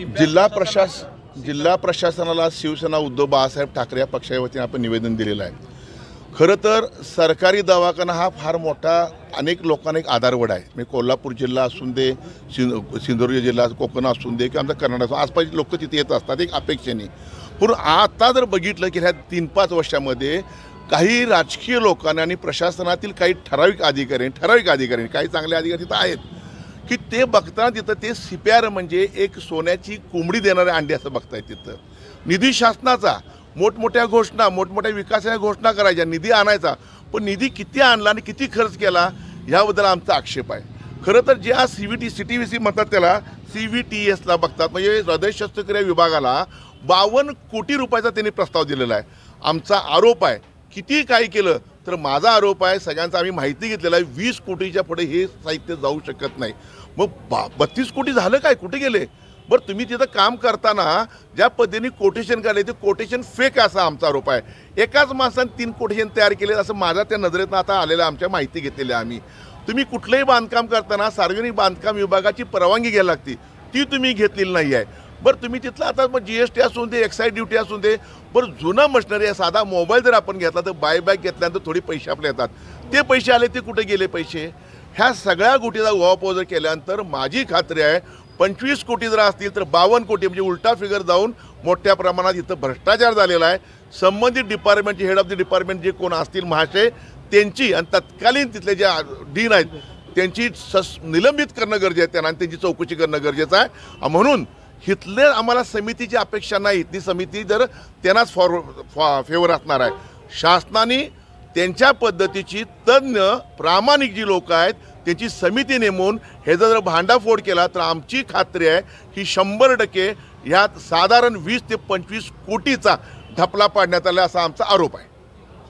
जिल्हा प्रशासनाला शिवसेना उद्धव बाळासाहेब ठाकरे या पक्षाच्या वतीने आपण निवेदन दिलेलं आहे। खरं तर सरकारी दवाखाना हा फार मोठा अनेक लोकांना एक आधारवड आहे। मी कोल्हापूर जिल्हा असून दे, सिंधुदुर्ग जिल्हा, कोकण असून दे किंवा आमचा कर्नाटक आसपासचे लोक तिथे येत असतात एक अपेक्षेने। पण आता जर बघितलं की ह्या 3-5 वर्षामध्ये काही राजकीय लोकांना आणि प्रशासनातील काही ठराविक अधिकारी काही चांगले अधिकारी तिथं आहेत की ते बघताना तिथं ते CPR म्हणजे एक सोन्याची कोंबडी देणारे अंडे असं बघतायत। तिथं निधी शासनाचा मोठमोठ्या घोषणा, मोठमोठ्या विकासाच्या घोषणा करायच्या, निधी आणायचा, पण निधी किती आणला आणि किती खर्च केला याबद्दल आमचा आक्षेप आहे। खरं तर ज्या CTVC म्हणतात त्याला CVTSला बघतात, म्हणजे हृदय शस्त्रक्रिया विभागाला 52 कोटी रुपयाचा त्यांनी प्रस्ताव दिलेला आहे। आमचा आरोप आहे किती काय केलं तर माझा आरोप आहे, सगळ्यांचा आम्ही माहिती घेतलेला आहे, 20 कोटीच्या पुढे हे साहित्य जाऊ शकत नाही। मग 32 कोटी झालं काय, कुठे गेले? बरं, तुम्ही तिथं काम करताना ज्या पद्धतीने कोटेशन काढले ते कोटेशन फेक असा आमचा आरोप आहे। एकाच माणसाने 3 कोटेशन तयार केले असं माझा त्या नजरेतनं आता आलेलं आमच्या माहिती घेतलेली आम्ही। तुम्ही कुठलंही बांधकाम करताना सार्वजनिक बांधकाम विभागाची परवानगी घ्यायला लागते, ती तुम्ही घेतलेली नाही आहे। बरं, तुम्ही तिथलं आता मग GST असून दे, एक्साईज ड्युटी असून दे, बरं जुना मशिनरी आहे, साधा मोबाईल जर आपण घेतला तर बायबॅक घेतल्यानंतर थोडी पैसे आपले येतात, ते पैसे आले ते कुठे गेले पैसे? ह्या सगळ्या गोष्टीचा उहापोह जर केल्यानंतर माझी खात्री आहे 25 कोटी जर असतील तर 52 कोटी म्हणजे उलटा फिगर जाऊन मोठ्या प्रमाणात इथं भ्रष्टाचार झालेला आहे। संबंधित डिपार्टमेंटचे हेड ऑफ द डिपार्टमेंट जे कोण असतील महाशय त्यांची आणि तत्कालीन तिथले जे डीन आहेत त्यांची निलंबित करणं गरजेचं आहे, त्यांना त्यांची चौकशी करणं गरजेचं आहे। म्हणून इथले आम्हाला समितीची अपेक्षा नाही, इथली समिती जर त्यांनाच फेवर असणार आहे। शासनाने त्यांच्या पद्धतीची तज्ञ प्रामाणिक जी लोक आहेत त्यांची समिती नेमून हे जर भांडाफोड केला तर आमची खात्री आहे की 100% यात साधारण 20 ते 25 कोटीचा ढपला पाडण्यात आला असा आमचा आरोप आहे।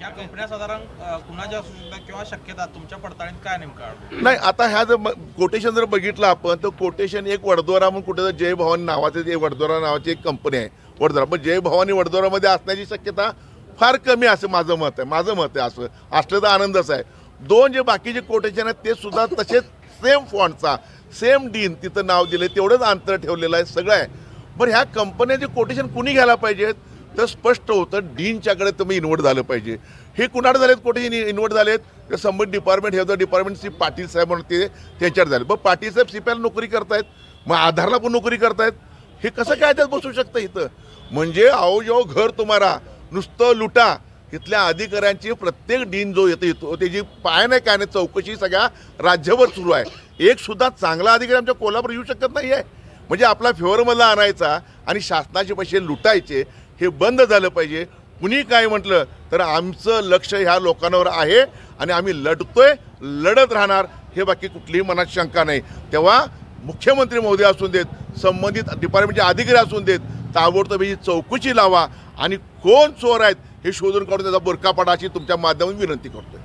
या कंपन्या साधारण कुणाच्या किंवा शक्यता तुमच्या पडताळणीत काय नेमकं नाही, आता ह्या जर कोटेशन जर बघितलं आपण तर कोटेशन एक वडोदरा म्हणून कुठे जय भवानी नावाचे जे वडोदरा नावाची एक कंपनी आहे वडोदरा, पण जय भवानी वडोदरामध्ये असण्याची शक्यता फार कमी असं माझं मत आहे। असं असलं तर आनंदच आहे। 2 जे बाकीचे कोटेशन आहेत ते सुद्धा तसेच सेम फॉन्टचा सेम डीन तिथं नाव दिले, तेवढंच अंतर ठेवलेलं आहे, सगळं आहे। बरं, ह्या कंपन्याचे कोटेशन कुणी घ्यायला पाहिजेत तर स्पष्ट होतं डीनच्याकडे तुम्ही इन्व्हर्ट झालं पाहिजे। हे कुणाकडे झालेत कोटेशन इन्व्हर्ट झालेत तर संबंधित डिपार्टमेंट हे डिपार्टमेंट श्री पाटील साहेब म्हणून ते त्यांच्याकडे झाले। बरं, पाटील साहेब CPR नोकरी करतायत, मग आधारला पण नोकरी करतायत, हे कसं काय त्यात बसू शकतं इथं? म्हणजे आओ जाओ घर तुम्हारा नुसतं लुटा। इथल्या अधिकाऱ्यांची प्रत्येक डीन जो येतो त्याची पाय नाही काय नाही चौकशी सगळ्या राज्यभर सुरू आहे। एक सुद्धा चांगला अधिकारी आमच्या कोल्हापूर येऊ शकत नाही आहे। म्हणजे आपला फेवरमधला आणायचा आणि शासनाचे पैसे लुटायचे हे बंद झालं पाहिजे। कुणी काय म्हटलं तर आमचं लक्ष ह्या लोकांवर आहे आणि आम्ही लढतोय, लढत राहणार, हे बाकी कुठलीही मनात शंका नाही। तेव्हा मुख्यमंत्री महोदय असून देत, संबंधित डिपार्टमेंटचे अधिकारी असून देत, ताबडतोब ही चौकशी लावा आणि कोण चोर आहेत हे शोधून काढून त्याचा बुरका पाडा अशी तुमच्या माध्यमातून विनंती करतोय।